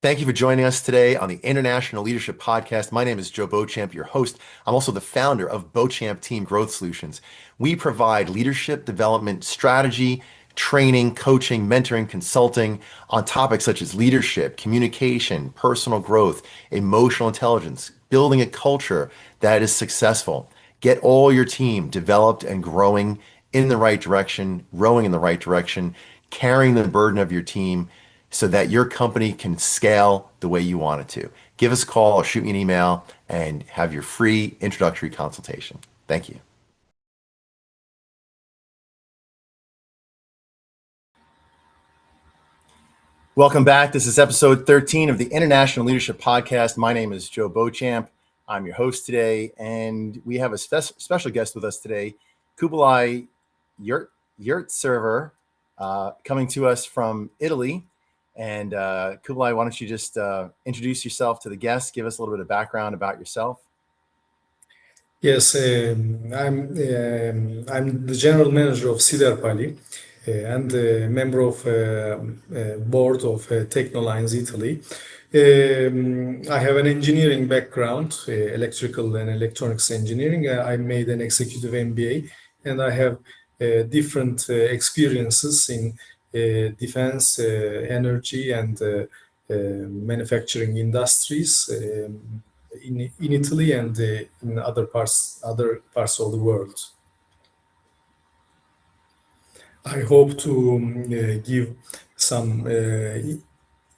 Thank you for joining us today on the International Leadership Podcast. My name is Joe Beauchamp, your host. I'm also the founder of Beauchamp Team Growth Solutions. We provide leadership development strategy, training, coaching, mentoring, consulting on topics such as leadership, communication, personal growth, emotional intelligence, building a culture that is successful. Get all your team developed and growing in the right direction, rowing in the right direction, carrying the burden of your team so that your company can scale the way you want it to. Give us a call or shoot me an email and have your free introductory consultation. Thank you. Welcome back. This is episode 13 of the International Leadership Podcast. My name is Joe Beauchamp. I'm your host today, and we have a special guest with us today, Kubilai Yurtsever, coming to us from Italy. And Kubilai, why don't you just introduce yourself to the guests, give us a little bit of background about yourself. Yes, I'm the general manager of Cedar Pali and a member of board of Technolines Italy. I have an engineering background, electrical and electronics engineering. I made an executive MBA, and I have different experiences in defense, energy, and manufacturing industries. In Italy and in other parts of the world. I hope to give some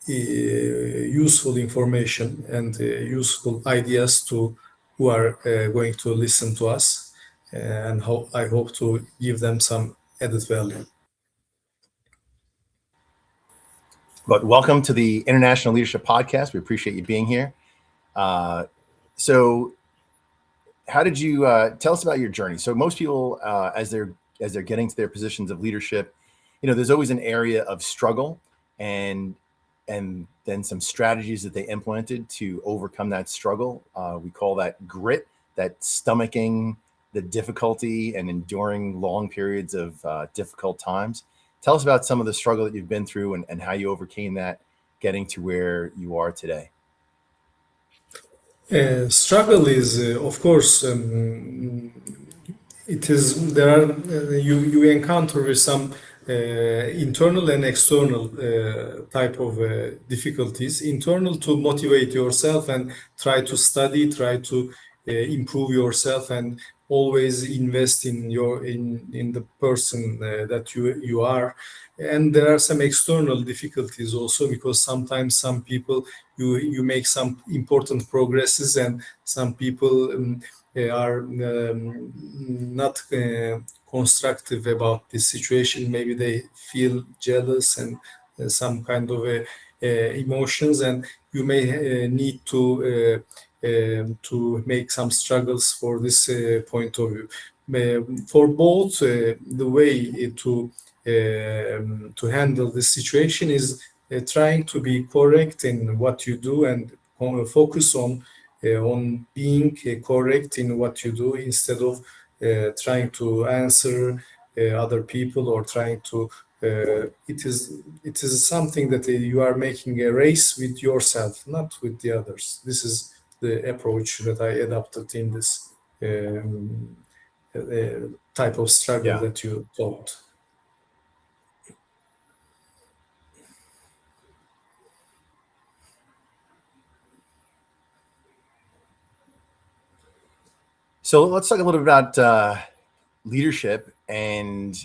useful information and useful ideas to who are going to listen to us, and I hope to give them some added value. But welcome to the International Leadership Podcast. We appreciate you being here. So how did you tell us about your journey? So most people, as they're getting to their positions of leadership, there's always an area of struggle and then some strategies that they implemented to overcome that struggle. We call that grit, that stomaching the difficulty and enduring long periods of difficult times. Tell us about some of the struggle that you've been through and how you overcame that, getting to where you are today. Struggle is, of course, it is. There are you encounter with some internal and external type of difficulties. Internal to motivate yourself and try to study, try to improve yourself, and always invest in the person that you are. And there are some external difficulties also, because sometimes some people you make some important progresses, and some people are not constructive about this situation. Maybe they feel jealous and some kind of emotions, and you may need to make some struggles for this point of view. For both, the way to handle this situation is trying to be correct in what you do, and focus on being correct in what you do, instead of trying to answer other people, or trying to it is something that you are making a race with yourself, not with the others. This is the approach that I adopted in this type of struggle that you taught. So let's talk a little bit about leadership and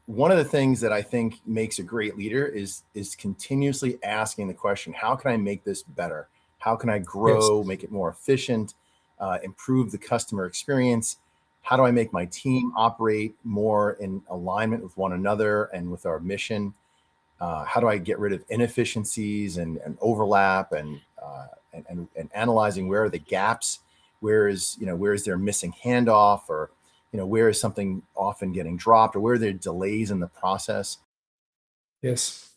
one of the things that I think makes a great leader is continuously asking the question, how can I make this better? How can I Yes. grow, make it more efficient, improve the customer experience? How do I make my team operate more in alignment with one another and with our mission? How do I get rid of inefficiencies and overlap and analyzing where are the gaps, where is there missing handoff, or where is something often getting dropped, or where are there delays in the process Yes.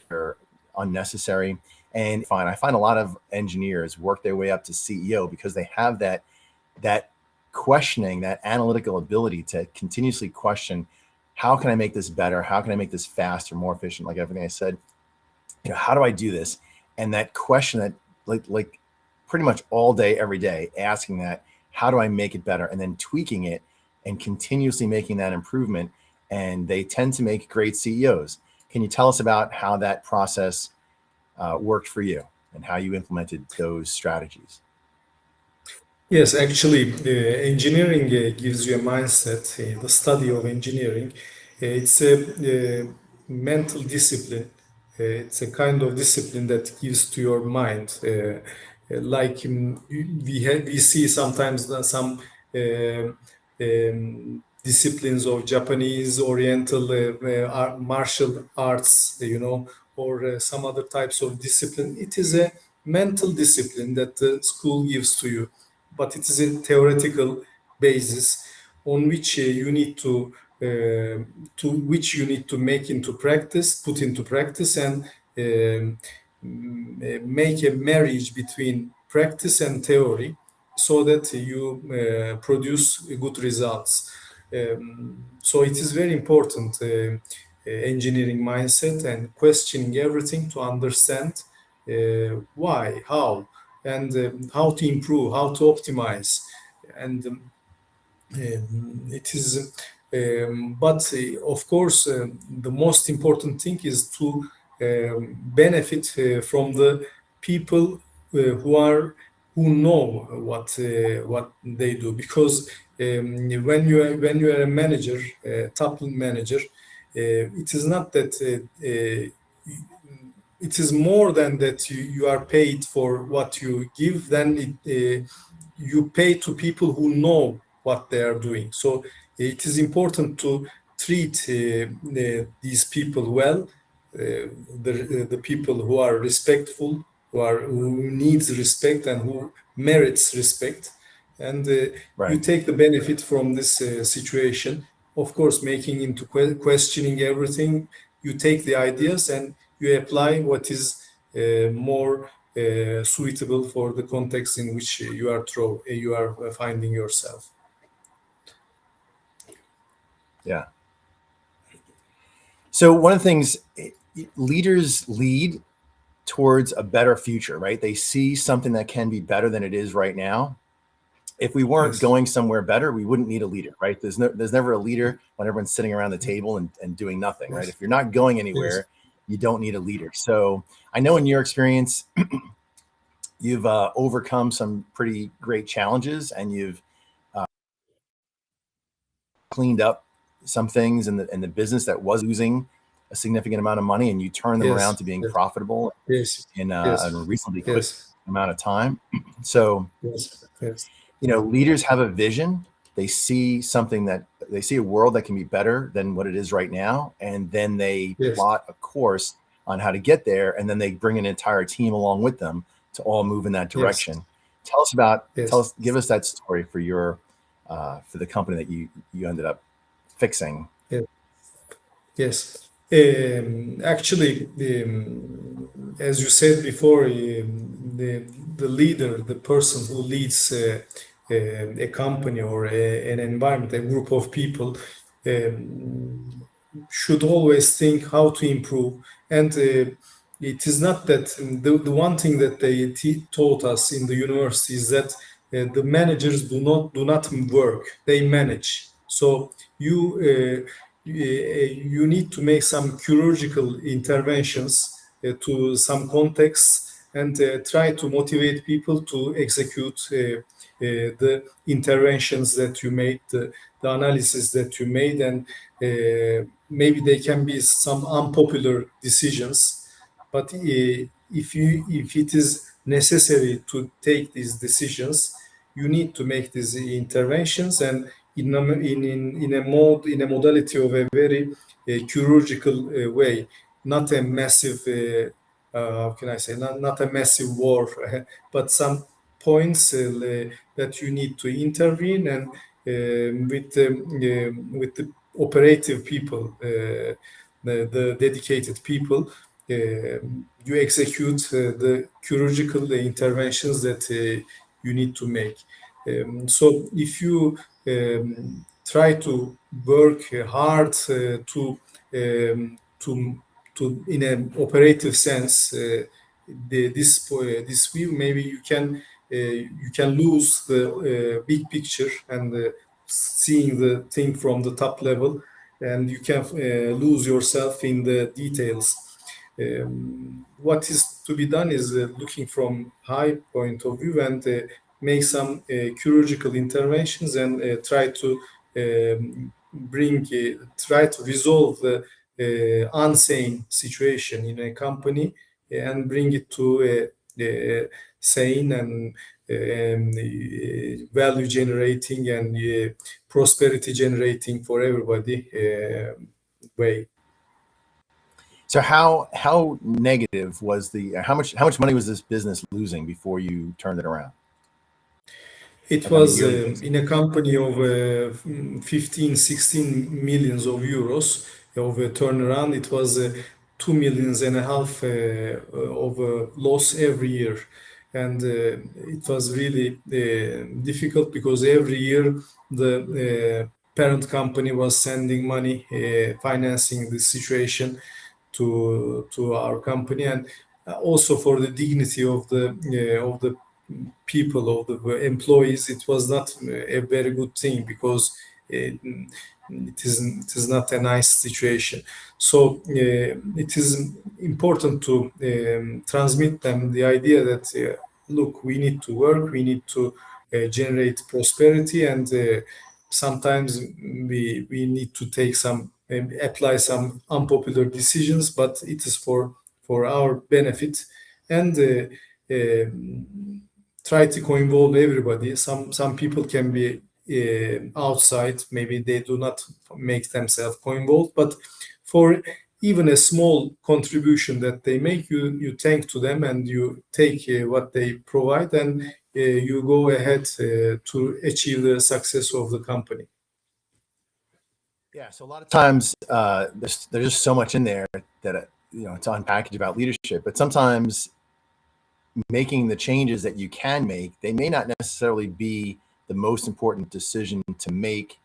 or unnecessary. And I find a lot of engineers work their way up to CEO because they have that questioning, that analytical ability to continuously question, how can I make this better? How can I make this faster, more efficient? Like everything I said, how do I do this? And that question that like pretty much all day, every day, asking that, how do I make it better? And then tweaking it and continuously making that improvement. And they tend to make great CEOs. Can you tell us about how that process worked for you and how you implemented those strategies? Yes, actually, engineering gives you a mindset. The study of engineering, it's a mental discipline. It's a kind of discipline that gives to your mind. Like we see sometimes some disciplines of Japanese, Oriental, martial arts, or some other types of discipline. It is a mental discipline that the school gives to you, but it is a theoretical basis on which you need to make into practice, put into practice, and make a marriage between practice and theory, so that you produce good results. So it is very important, engineering mindset and questioning everything to understand why, how, and how to improve, how to optimize. And it is, but of course, the most important thing is to benefit from the people who know what they do, because when you are a manager, top manager, it is not that it is more than that you are paid for what you give, then you pay to people who know what they are doing. So it is important to treat these people well, the people who are respectful, who needs respect and who merits respect, and you Right. take the benefit from this situation. Of course, making into questioning everything, you take the ideas and you apply what is more suitable for the context in which you are finding yourself. Yeah. So one of the things, leaders lead towards a better future, right? They see something that can be better than it is right now. If we weren't Yes, going somewhere better, we wouldn't need a leader, right? There's never a leader when everyone's sitting around the table and doing nothing, right? yes, If you're not going yes, anywhere, you don't need a leader. So I know in your experience, you've overcome some pretty great challenges, and you've cleaned up some things in the business that was losing a significant amount of money, and you turned them around yes, to being yes, profitable yes, in a yes, reasonably quick yes, amount of time. So, yes, yes, leaders have a vision. They see something that they see a world that can be better than what it is right now. And then they yes, plot a course on how to get there. And then they bring an entire team along with them to all move in that yes, direction. yes, Give us that story for for the company that you ended up fixing. yes. Yes. Actually, as you said before, the leader, the person who leads a company or an environment, a group of people, should always think how to improve. And it is not that the one thing that they taught us in the university is that the managers do not work; they manage. So you need to make some chirurgical interventions to some contexts, and try to motivate people to execute the interventions that you made, the analysis that you made, and maybe they can be some unpopular decisions, but if it is necessary to take these decisions, you need to make these interventions, and in a modality of a very chirurgical way, not a massive how can I say, not a massive war, but some points that you need to intervene, and with the operative people, the dedicated people, you execute the chirurgical interventions that you need to make. So if you try to work hard to in an operative sense, this view, maybe you can lose the big picture and seeing the thing from the top level, and you can lose yourself in the details. What is to be done is looking from high point of view, and make some chirurgical interventions, and try to resolve the unsane situation in a company, and bring it to a sane and value generating and prosperity generating for everybody way. So how negative was the how much money was this business losing before you turned it around? It Like on a was yearly basis? in a company of 15, 16 millions of euros of a turnaround. It was 2.5 millions of loss every year. And it was really difficult, because every year the parent company was sending money, financing the situation to our company, and also for the dignity of the people, of the employees, it was not a very good thing, because it is not a nice situation. So it is important to transmit them the idea that look, we need to work, we need to generate prosperity, and sometimes we need to take some apply some unpopular decisions, but it is for our benefit, and try to co-involve everybody. Some people can be outside, maybe they do not make themselves co-involved, but for even a small contribution that they make, you thank to them, and you take what they provide, and you go ahead to achieve the success of the company. Yeah, so a lot of times there's just so much in there that it's unpackaged about leadership, but sometimes making the changes that you can make, they may not necessarily be the most important decision to make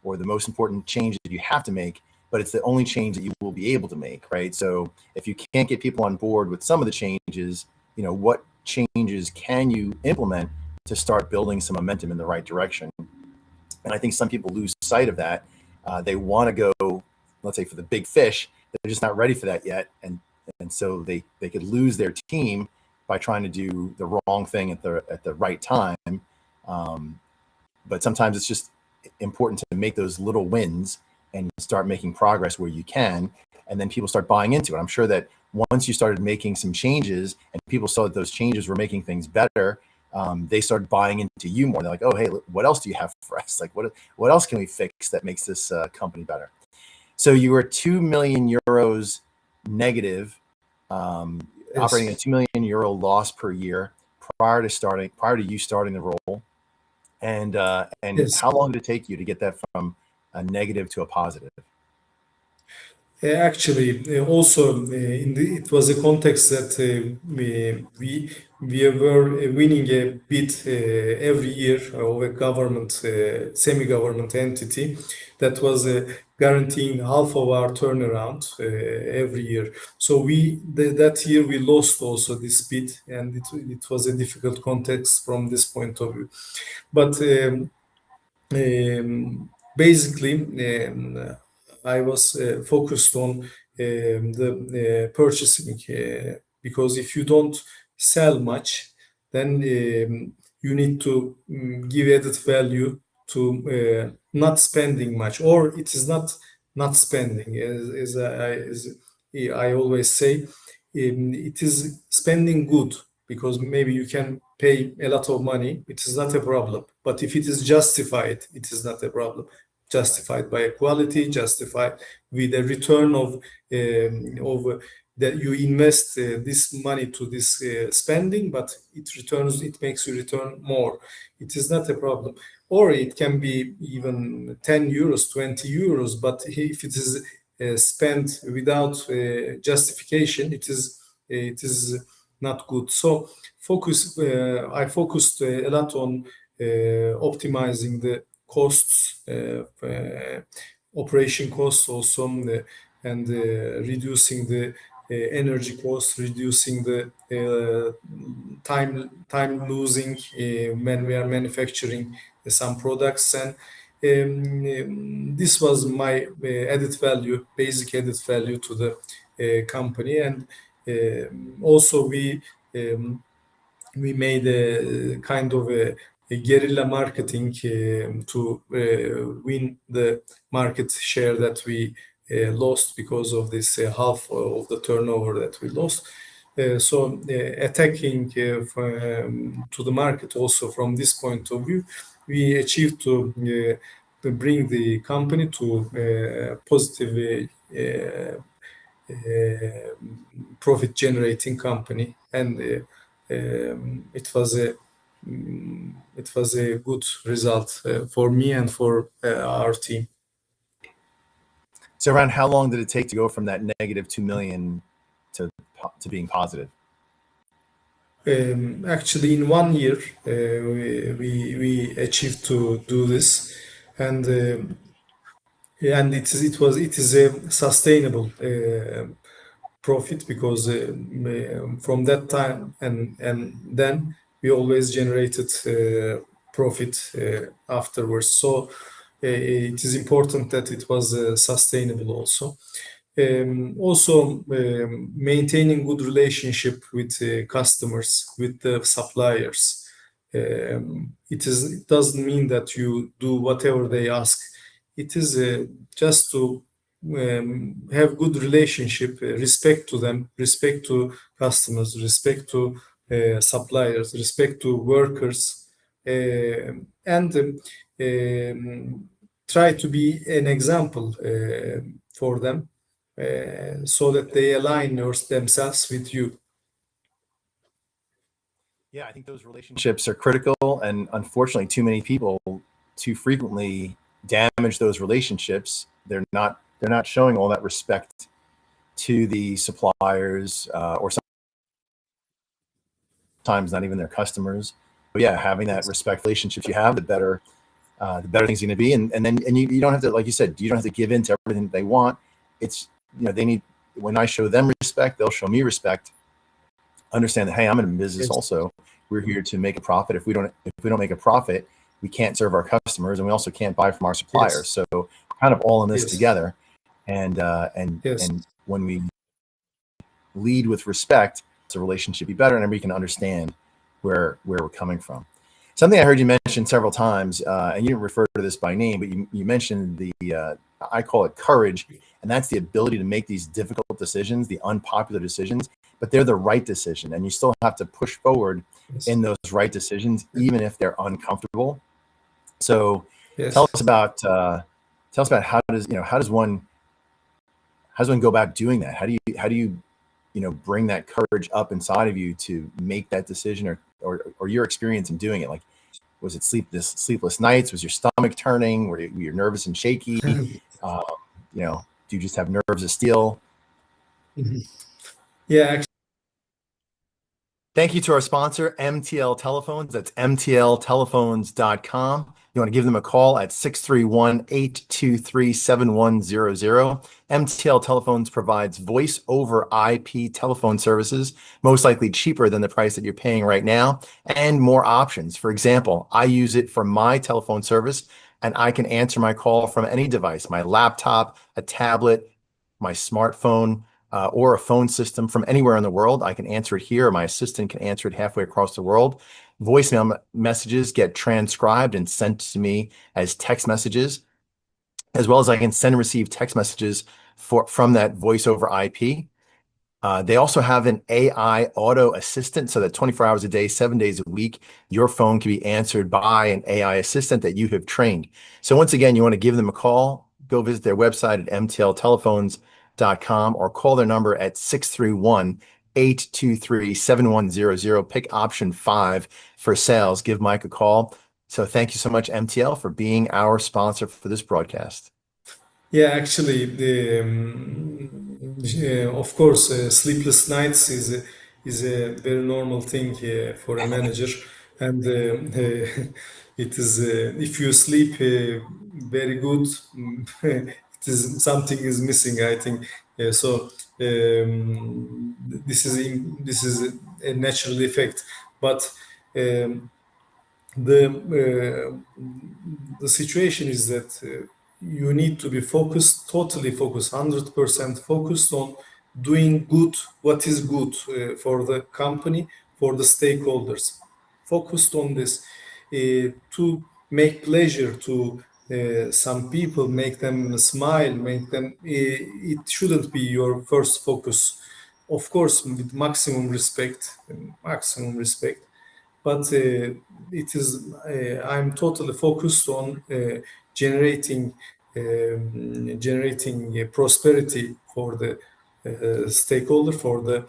or the most important change that you have to make, but it's the only change that you will be able to make, right? So if you can't get people on board with some of the changes, what changes can you implement to start building some momentum in the right direction? And I think some people lose sight of that. They want to go, let's say, for the big fish. They're just not ready for that yet, and so they could lose their team by trying to do the wrong thing at the right time. But sometimes it's just important to make those little wins and start making progress where you can, and then people start buying into it. I'm sure that once you started making some changes and people saw that those changes were making things better, they started buying into you more. They're like, oh, hey, what else do you have for us? Like, what else can we fix that makes this company better? So you were 2 million euros negative, operating a Yes. 2 million euro loss per year prior to you starting the role. And Yes. how long did it take you to get that from a negative to a positive? Actually, also it was a context that we were winning a bid every year of a government, semi-government entity that was guaranteeing half of our turnaround every year. So that year we lost also this bid, and it was a difficult context from this point of view. But basically, I was focused on the purchasing, because if you don't sell much, then you need to give added value to not spending much, or it is not spending. As I always say, it is spending good because maybe you can pay a lot of money. It is not a problem. But if it is justified, it is not a problem. Right. Justified by quality, justified with a return of that you invest this money to this spending, but it makes you return more. It is not a problem. Or it can be even 10 euros, 20 euros, but if it is spent without justification, it is not good. So I focused a lot on optimizing the costs, operation costs also, and reducing the energy costs, reducing the time losing when we are manufacturing some products. And this was my added value, basic added value to the company. And also we made a kind of a guerrilla marketing to win the market share that we lost because of this half of the turnover that we lost. So attacking to the market also from this point of view, we achieved to bring the company to positive profit generating company, and it was a good result for me and for our team. So around how long did it take to go from that negative 2 million to being positive? Actually, in 1 year, we achieved to do this, and it is a sustainable profit because from that time and then we always generated profit afterwards. So it is important that it was sustainable also. Also, maintaining good relationship with customers, with the suppliers. It doesn't mean that you do whatever they ask. It is just to have good relationship, respect to them, respect to customers, respect to suppliers, respect to workers, and try to be an example for them so that they align themselves with you. Yeah, I think those relationships are critical, and unfortunately, too many people too frequently damage those relationships. They're not showing all that respect to the suppliers, or sometimes not even their customers. But yeah, having that respect relationships you have, the better things are going to be. And you don't have to, like you said, you don't have to give in to everything that they want. It's, they need, when I show them respect, they'll show me respect. Understand that, hey, I'm in a business Yes, also. We're here to make a profit. If we don't make a profit, we can't serve our customers, and we also can't buy from our suppliers. yes, So we're kind of all in this yes, together. And yes, when we lead with respect, the relationship be better, and everybody can understand where we're coming from. Something I heard you mention several times, and you didn't refer to this by name, but you mentioned I call it courage, and that's the ability to make these difficult decisions, the unpopular decisions, but they're the right decision, and you still have to push forward yes, in those right decisions, even if they're uncomfortable. So tell yes. us about how does one go about doing that? How do you bring that courage up inside of you to make that decision, or your experience in doing it? Like, was it sleepless nights? Was your stomach turning? Were you nervous and shaky? Uh, do you just have nerves of steel? Yeah, Thank you to our sponsor, MTL Telephones. That's mtltelephones.com. You want to give them a call at 631-823-7100. MTL Telephones provides voice over IP telephone services, most likely cheaper than the price that you're paying right now, and more options. For example, I use it for my telephone service, and I can answer my call from any device, my laptop, a tablet, my smartphone. or a phone system from anywhere in the world. I can answer it here, or my assistant can answer it halfway across the world. Voicemail messages get transcribed and sent to me as text messages, as well as I can send and receive text messages from that voice over IP. They also have an AI auto assistant so that 24 hours a day, 7 days a week, your phone can be answered by an AI assistant that you have trained. So once again, you want to give them a call, go visit their website at mtltelephones.com or call their number at 631-823-7100. Pick option 5 for sales. Give Mike a call. So thank you so much, MTL, for being our sponsor for this broadcast. Yeah, actually, of course, sleepless nights is a very normal thing for a manager, and it is if you sleep very good, it is something is missing, I think. So this is a natural effect, but. Um, the situation is that you need to be focused, totally focused, 100% focused on doing good, what is good for the company, for the stakeholders. Focused on this to make pleasure to some people, make them smile, make them. It shouldn't be your first focus. Of course, with maximum respect, but it is I'm totally focused on generating prosperity for the stakeholder, for the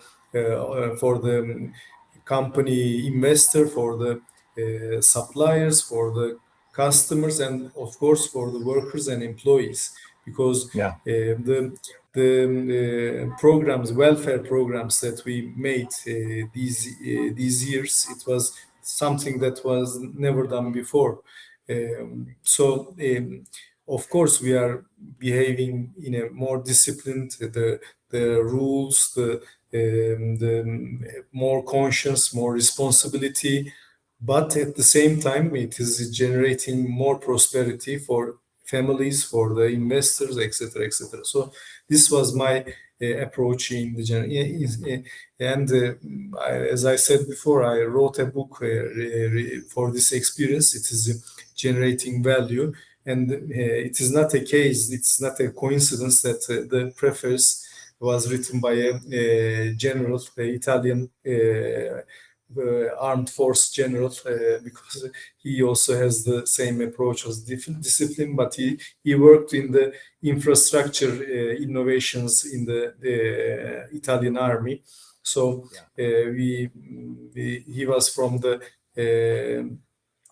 company investor, for the suppliers, for the customers, and of course for the workers and employees, because Yeah. the programs, welfare programs that we made these years, it was something that was never done before. So of course we are behaving in a more disciplined, the rules, the more conscious, more responsibility, but at the same time it is generating more prosperity for families, for the investors, etc., etc. So this was my approach in the general. And as I said before, I wrote a book for this experience. It is generating value, and it is not a case. It's not a coincidence that the preface was written by a general, Italian armed force general, because he also has the same approach as different discipline, but he worked in the infrastructure innovations in the Italian army. So he was from the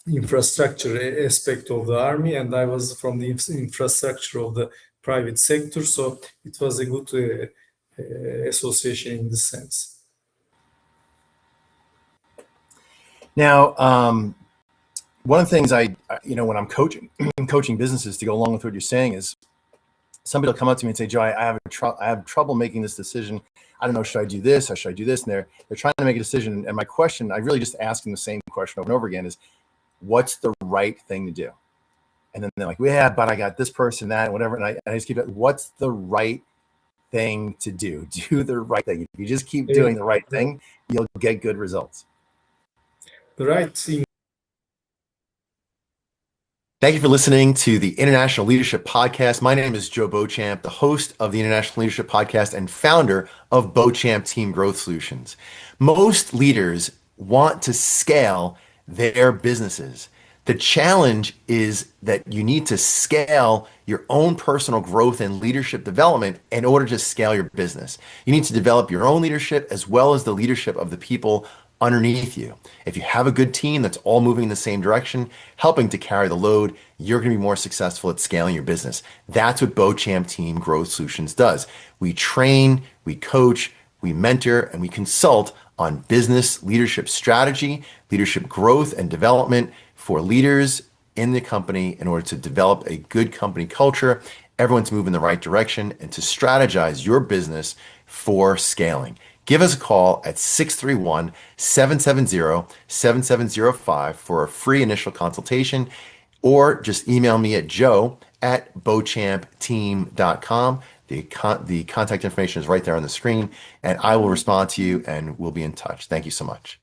infrastructure aspect of the army, and I was from the infrastructure of the private sector. So it was a good association in this sense. Now, one of the things when I'm coaching businesses, to go along with what you're saying, is somebody will come up to me and say, Joe, I have trouble making this decision. I don't know, should I do this or should I do this? And they're trying to make a decision. And my question, I really just ask them the same question over and over again, is what's the right thing to do? And then they're like, yeah, but I got this person, that, whatever. And I just keep it, what's the right thing to do? Do the right thing. If you just keep doing the right thing, you'll get good results. The right thing. Thank you for listening to the International Leadership Podcast. My name is Joe Beauchamp, the host of the International Leadership Podcast and founder of Beauchamp Team Growth Solutions. Most leaders want to scale their businesses. The challenge is that you need to scale your own personal growth and leadership development in order to scale your business. You need to develop your own leadership as well as the leadership of the people underneath you. If you have a good team that's all moving in the same direction, helping to carry the load, you're going to be more successful at scaling your business. That's what Beauchamp Team Growth Solutions does. We train, we coach, we mentor, and we consult on business leadership strategy, leadership growth and development for leaders in the company in order to develop a good company culture, everyone's moving in the right direction, and to strategize your business for scaling. Give us a call at 631-770-7705 for a free initial consultation, or just email me at joe@beauchampteam.com. The contact information is right there on the screen, and I will respond to you and we'll be in touch. Thank you so much.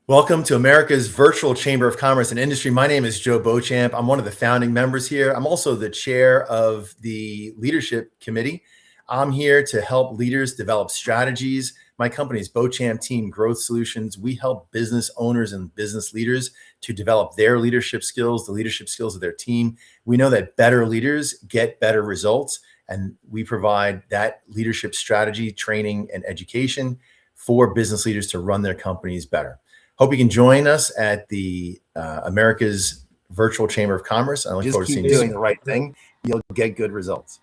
Welcome to America's virtual Chamber of Commerce and Industry. My name is Joe Beauchamp. I'm one of the founding members here. I'm also the chair of the leadership committee. I'm here to help leaders develop strategies. My company is Beauchamp Team Growth Solutions. We help business owners and business leaders to develop their leadership skills, the leadership skills of their team. We know that better leaders get better results, and we provide that leadership strategy, training, and education for business leaders to run their companies better. Hope you can join us at the America's Virtual Chamber of Commerce. I look forward to seeing you doing the right thing. You'll get good results.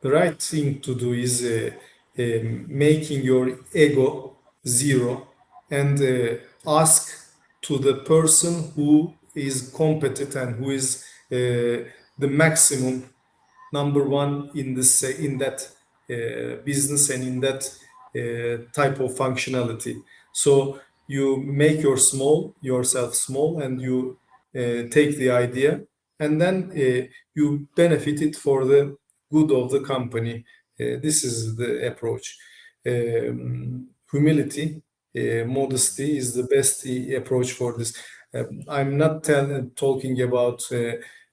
The right thing to do is making your ego zero and ask to the person who is competent and who is the maximum number one in this in that business and in that type of functionality. So you make yourself small, and you take the idea, and then you benefit it for the good of the company. This is the approach. Humility, modesty is the best approach for this. I'm not talking about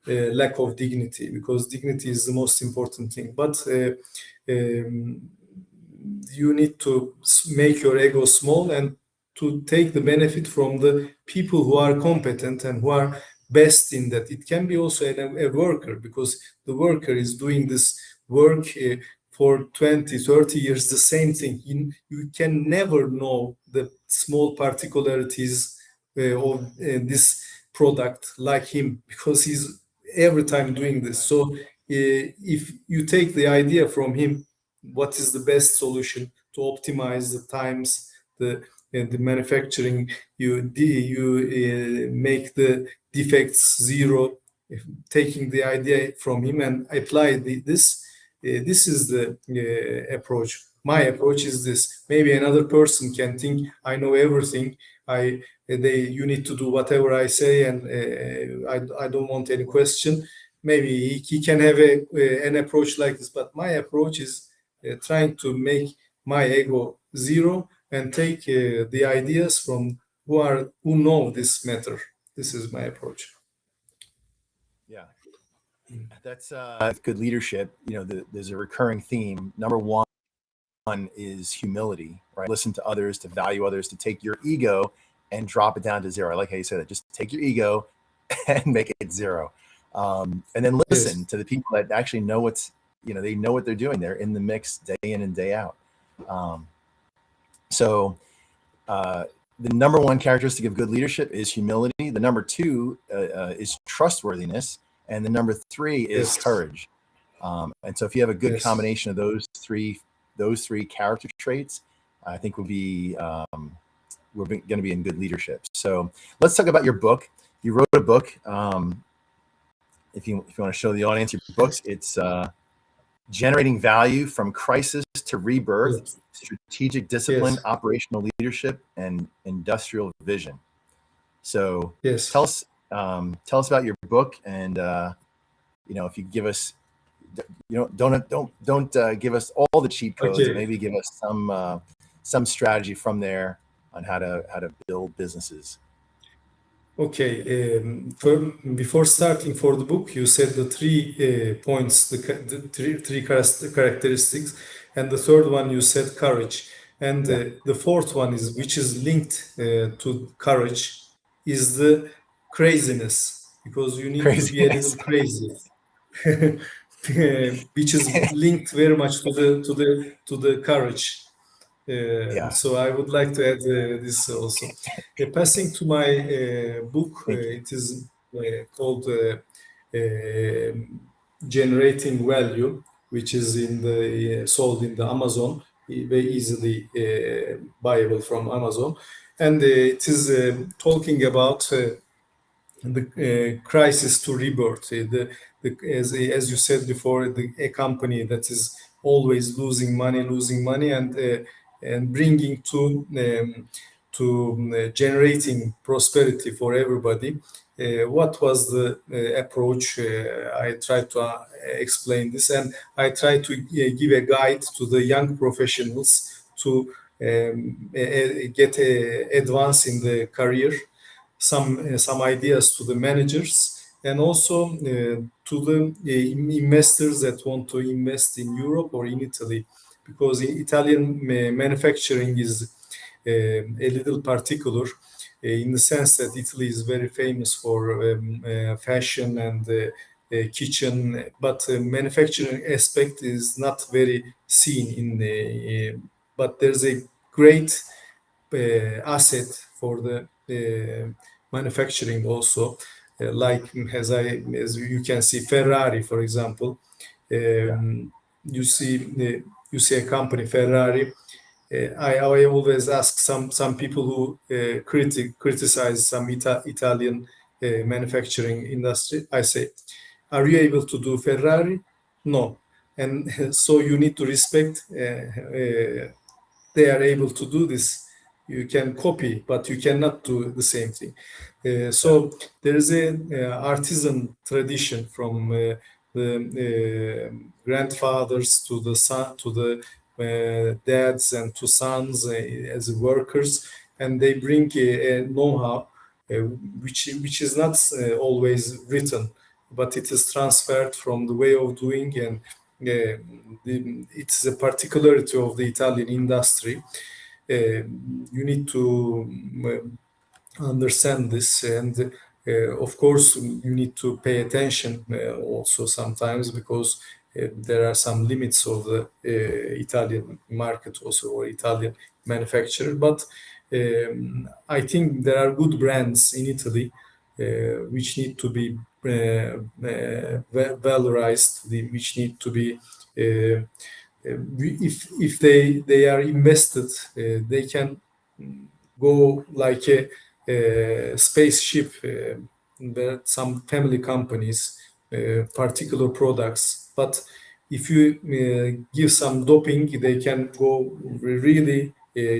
lack of dignity, because dignity is the most important thing. But you need to make your ego small and to take the benefit from the people who are competent and who are best in that. It can be also a worker, because the worker is doing this work for 20, 30 years, the same thing. You can never know the small particularities of this product like him, because he's every time doing this. So if you take the idea from him, what is the best solution to optimize the times, the manufacturing, you make the defects zero, taking the idea from him and apply this. This is the approach. My approach is this. Maybe another person can think, I know everything. You need to do whatever I say, and I don't want any question. Maybe he can have an approach like this, but my approach is trying to make my ego zero and take the ideas from who know this matter. This is my approach. Yeah, that's good leadership. There's a recurring theme. Number one is humility, right? Listen to others, to value others, to take your ego and drop it down to zero. I like how you said that. Just take your ego and make it zero. And then listen to the people that actually know they know what they're doing. They're in the mix day in and day out. So the number one characteristic of good leadership is humility. The number two is trustworthiness. And the number three is courage. And so if you have a good combination of those three character traits, I think we're going to be in good leadership. So let's talk about your book. You wrote a book. If you want to show the audience your book, it's Generating Value from Crisis to Rebirth, Strategic Discipline, Operational Leadership, and Industrial Vision. So tell us about your book, and if you give us, don't give us all the cheat codes, but maybe give us some strategy from there on how to build businesses. Okay. Before starting for the book, you said the 3 points, the three characteristics, and the third one you said courage, and the fourth one which is linked to courage is the craziness, because you need to be a little crazy, which is linked very much to the courage. So I would like to add this also. Passing to my book, it is called Generating Value, which is sold in the Amazon, very easily buyable from Amazon, and it is talking about the crisis to rebirth. As you said before, a company that is always losing money, and and bringing to generating prosperity for everybody. What was the approach? I try to explain this, and I try to give a guide to the young professionals to get advance in the career, some ideas to the managers, and also to the investors that want to invest in Europe or in Italy, because Italian manufacturing is a little particular in the sense that Italy is very famous for fashion and kitchen, but manufacturing aspect is not very seen in the. But there's a great asset for the manufacturing also, like as you can see Ferrari, for example. Yeah. You see you see a company Ferrari. I always ask some people who criticize some Italian manufacturing industry. I say, are you able to do Ferrari? No. And so you need to respect they are able to do this. You can copy, but you cannot do the same thing. Yeah. So there is a artisan tradition from the grandfathers to the son to the dads and to sons as workers, and they bring a know-how uh, which is not always written, but it is transferred from the way of doing, and it's a particularity of the Italian industry. You need to understand this, and of course you need to pay attention also sometimes, because there are some limits of the Italian market also, or Italian manufacturer. But I think there are good brands in Italy which need to be valorized, which need to be if they are invested, they can go like a spaceship. There are some family companies, particular products, but if you give some doping, they can go really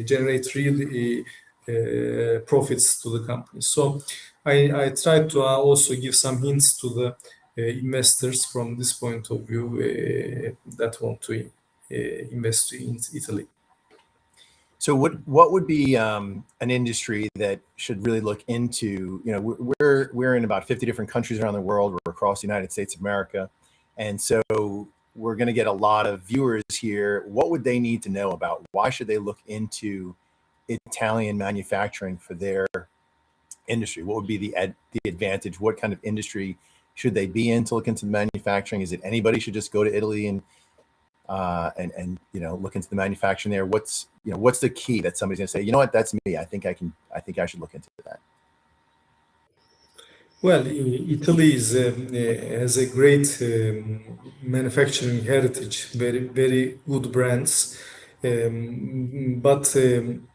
generate really profits to the company. So I try to also give some hints to the investors from this point of view that want to invest in Italy. So what would be an industry that should really look into? You know, we're in about 50 different countries around the world. We're across the United States of America, and so we're going to get a lot of viewers here. What would they need to know about? Why should they look into Italian manufacturing for their industry? What would be the advantage? What kind of industry should they be in to look into manufacturing? Is it anybody should just go to Italy and look into the manufacturing there? What's the key that somebody's going to say, you know what, that's me. I think I should look into that. Well, Italy has a great manufacturing heritage, very good brands, but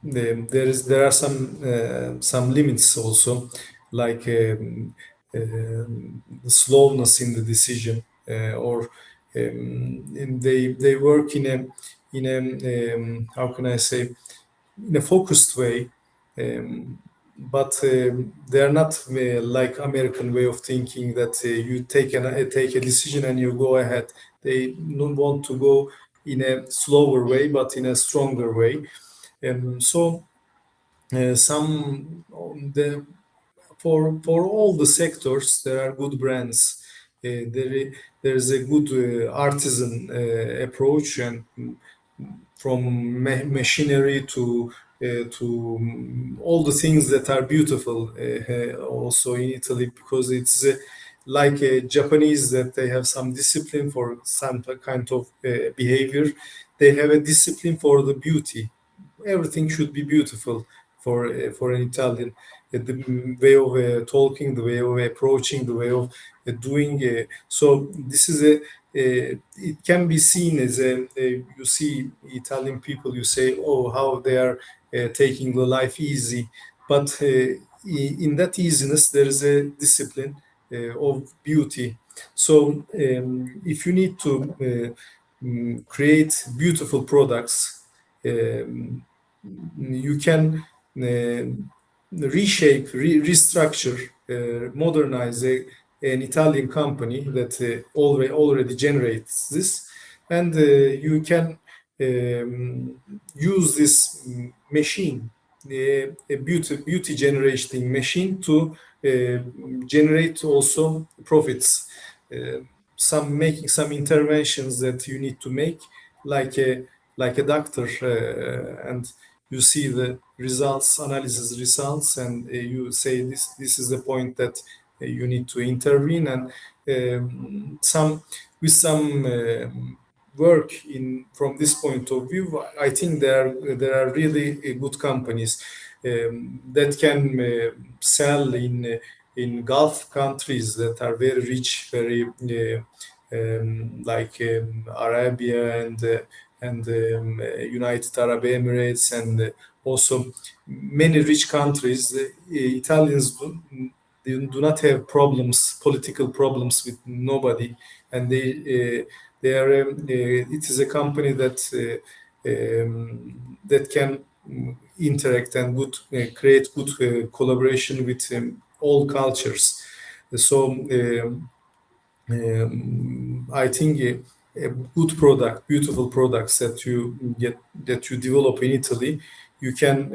there are some limits also, like the slowness in the decision, or and they work in a how can I say, in a focused way, but they are not like American way of thinking that you take a decision and you go ahead. They don't want to go in a slower way, but in a stronger way. So some the for all the sectors there are good brands. There is a good artisan approach, and from machinery to all the things that are beautiful also in Italy, because it's like a Japanese, that they have some discipline for some kind of behavior. They have a discipline for the beauty. Everything should be beautiful for an Italian. The way of talking, the way of approaching, the way of doing. So this is it can be seen as you see Italian people, you say, oh, how they are taking the life easy. But in that easiness, there is a discipline of beauty. So if you need to create beautiful products, um, you can reshape, restructure, modernize an Italian company that already generates this, and you can use this machine, a beauty generating machine, to generate also profits. Uh, some making some interventions that you need to make, like a doctor, and you see the results, analysis results, and you say this is the point that you need to intervene, and some with some work in from this point of view, I think there are really good companies that can sell in Gulf countries that are very rich, very like Arabia and United Arab Emirates, and also many rich countries. Italians do not have problems, political problems with nobody, and they are. It is a company that can interact and create good collaboration with all cultures. So. I think a good product, beautiful products that you develop in Italy, you can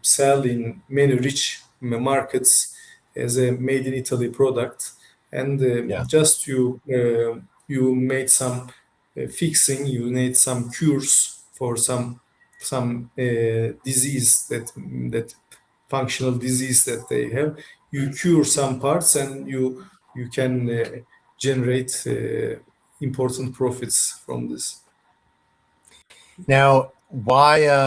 sell in many rich markets as a made in Italy product, and Yeah. just you made some fixing, you made some cures for some disease that functional disease that they have. You cure some parts, and you can generate important profits from this. Now, why?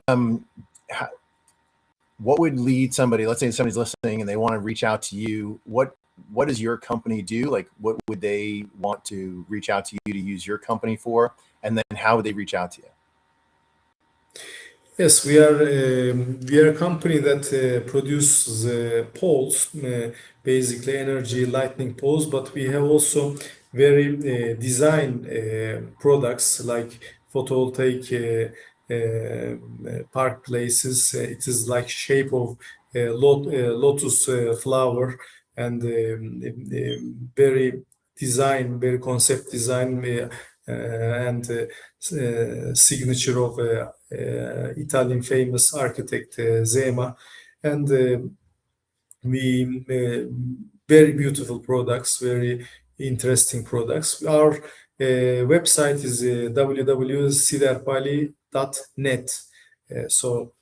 What would lead somebody? Let's say somebody's listening and they want to reach out to you. What does your company do? Like, what would they want to reach out to you to use your company for? And then how would they reach out to you? Yes, we are a company that produces poles, basically energy lightning poles, but we have also very design products like photovoltaic park places. It is like shape of lotus flower, and very design, very concept design, and signature of Italian famous architect Zema, and we very beautiful products, very interesting products. Our website is www.siderpali.net. So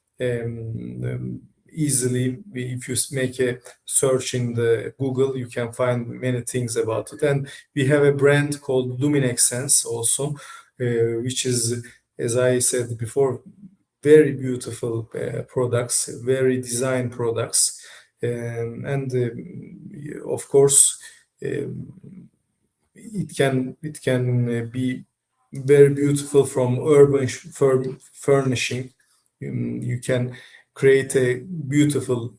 easily, if you make a search in the Google, you can find many things about it. And we have a brand called Luminexcence also, which is, as I said before, very beautiful products, very design products, and of course it can be very beautiful from urban furnishing. You can create a beautiful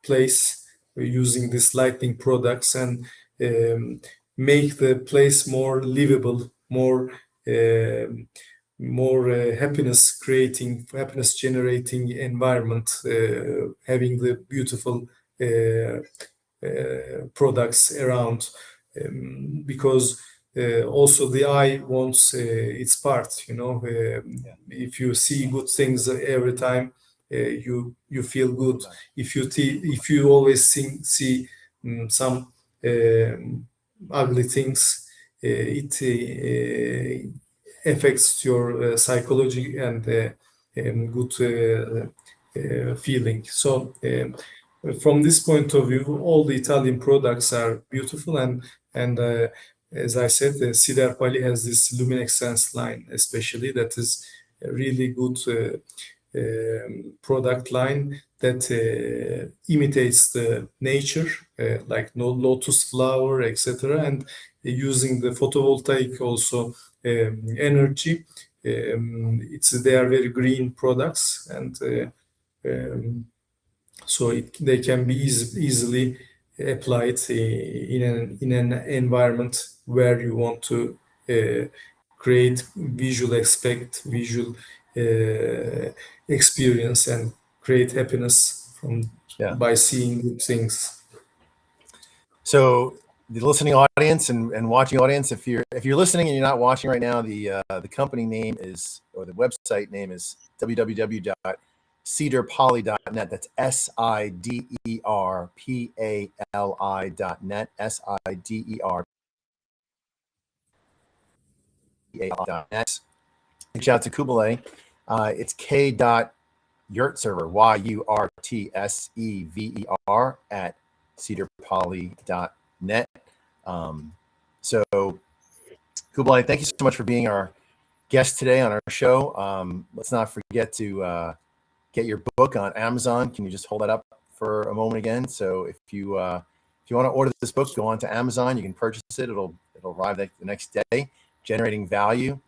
place using these lighting products, and make the place more livable, more happiness generating environment, having the beautiful products around, because also the eye wants its part, if you see good things every time, you feel good. If you always see some ugly things, it affects your psychology and good feeling. So from this point of view, all the Italian products are beautiful, and as I said, Sider Pali has this Luminexcence line, especially, that is a really good product line that imitates the nature, like no lotus flower, etc., and using the photovoltaic also energy. They are very green products, and so they can be easily applied in an environment where you want to create visual experience and create happiness from Yeah. by seeing good things. So the listening audience and watching audience, if you're listening and you're not watching right now, the company name is, or the website name is www.cedarpoly.net. That's SIDERPALI.net. SIDERPALI.net. Reach out to Kublai. It's k.yurtsever, YURTSEVER, at cedarpoly.net. So Kublai, thank you so much for being our guest today on our show. Let's not forget to get your book on Amazon. Can you just hold that up for a moment again? So if you want to order this book, go on to Amazon. You can purchase it. It'll arrive the next day. Generating Value.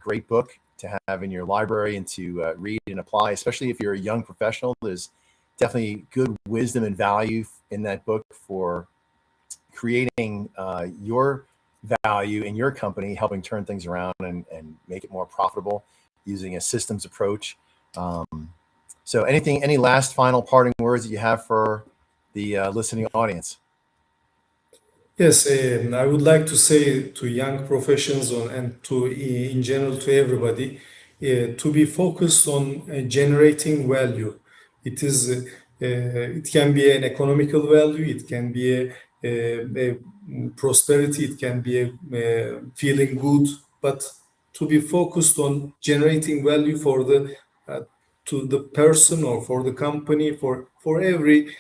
Great book to have in your library and to read and apply, especially if you're a young professional. There's definitely good wisdom and value in that book for creating your value in your company, helping turn things around and make it more profitable using a systems approach. So any last final parting words that you have for the listening audience? Yes, I would like to say to young professionals and to in general to everybody to be focused on generating value. It can be an economical value, it can be a prosperity, it can be a feeling good, but to be focused on generating value for the to the person or for the company, for every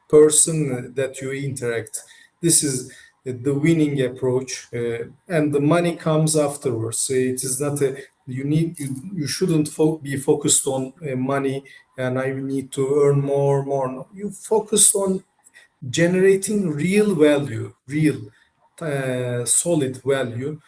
person that you interact. This is the winning approach, and the money comes afterwards. It is not a you shouldn't be focused on money, and I need to earn more. No. You focus on generating real value, real solid value,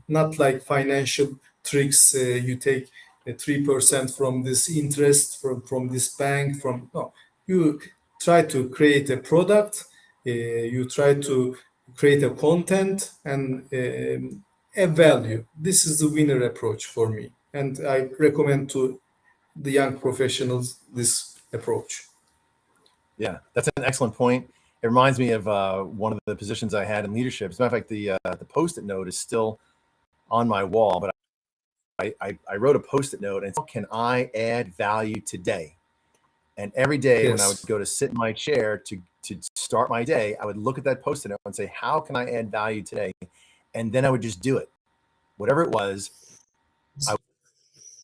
not like financial tricks. You take 3% from this interest from this bank. From no, you try to create a product. You try to create a content and a value. This is the winner approach for me, and I recommend to the young professionals this approach. Yeah, that's an excellent point. It reminds me of one of the positions I had in leadership. As a matter of fact, the Post-it note is still on my wall, but I wrote a Post-it note and said, how can I add value today? And every day when I would Yes. go to sit in my chair to start my day, I would look at that Post-it note and say, how can I add value today? And then I would just do it. Whatever it was, I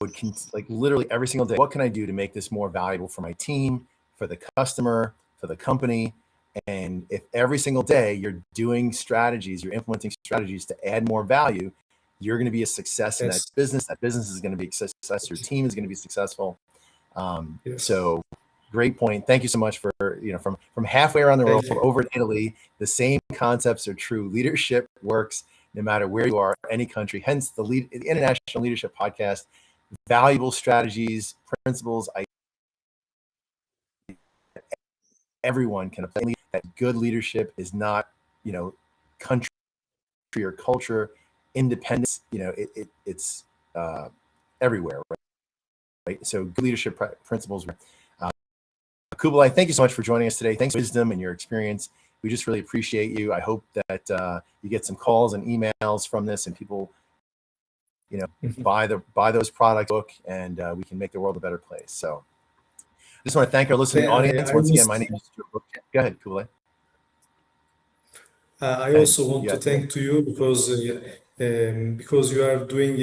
would like literally every single day, what can I do to make this more valuable for my team, for the customer, for the company? And if every single day you're doing strategies, you're implementing strategies to add more value, you're going to be a success in that Yes. business. That business is going to be a success. Your team is going to be successful. Yes. So great point. Thank you so much for, from halfway around the world Thank you. over in Italy, the same concepts are true. Leadership works no matter where you are, any country. Hence the International Leadership Podcast. Valuable strategies, principles, everyone can apply. That good leadership is not, country or culture, independence. It's everywhere, right? So good leadership principles. Kublai, thank you so much for joining us today. Thanks for wisdom and your experience. We just really appreciate you. I hope that you get some calls and emails from this, and people, buy those products, book, and we can make the world a better place. So I just want to thank our listening audience. I Once again, was my name is Joe. Go ahead, Kublai. I Go ahead. also want to thank to you because you are doing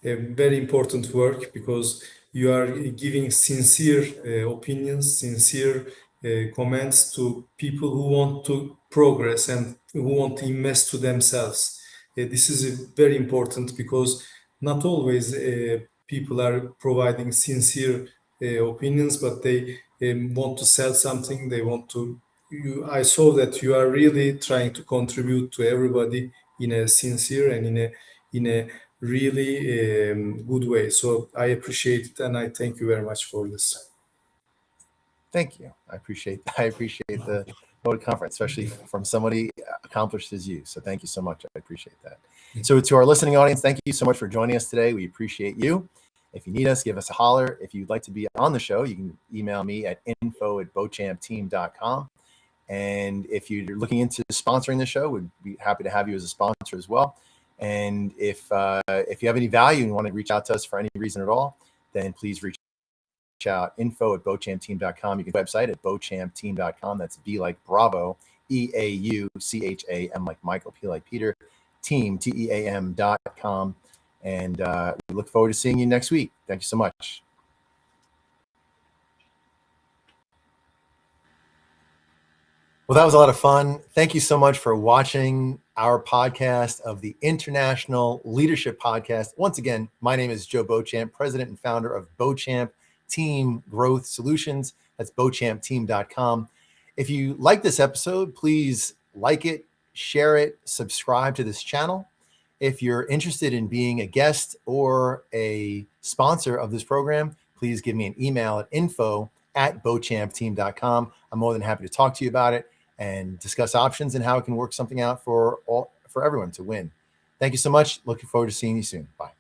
a very important work because you are giving sincere opinions, sincere comments to people who want to progress and who want to invest to themselves. This is very important because not always people are providing sincere opinions, but they want to sell something. They want to I saw that you are really trying to contribute to everybody in a sincere and in a really good way. So I appreciate it and I thank you very much for this. Thank you. I appreciate the vote conference, especially from somebody accomplished as you. So thank you so much. I appreciate that. So to our listening audience, thank you so much for joining us today. We appreciate you. If you need us, give us a holler. If you'd like to be on the show, you can email me at info@bochampteam.com. And if you're looking into sponsoring the show, we'd be happy to have you as a sponsor as well. And if you have any value and want to reach out to us for any reason at all, then please reach out, info@bochampteam.com. You can website at bochampteam.com. That's B like Bravo, EAUCHAM like Michael, P like Peter, team, TEAM.com. And we look forward to seeing you next week. Thank you so much. Well, that was a lot of fun. Thank you so much for watching our podcast of the International Leadership Podcast. Once again, my name is Joe Beauchamp, president and founder of Beauchamp Team Growth Solutions. That's beauchampteam.com. If you like this episode, please like it, share it, subscribe to this channel. If you're interested in being a guest or a sponsor of this program, please give me an email at info@beauchampteam.com. I'm more than happy to talk to you about it and discuss options and how it can work something out for everyone to win. Thank you so much. Looking forward to seeing you soon. Bye.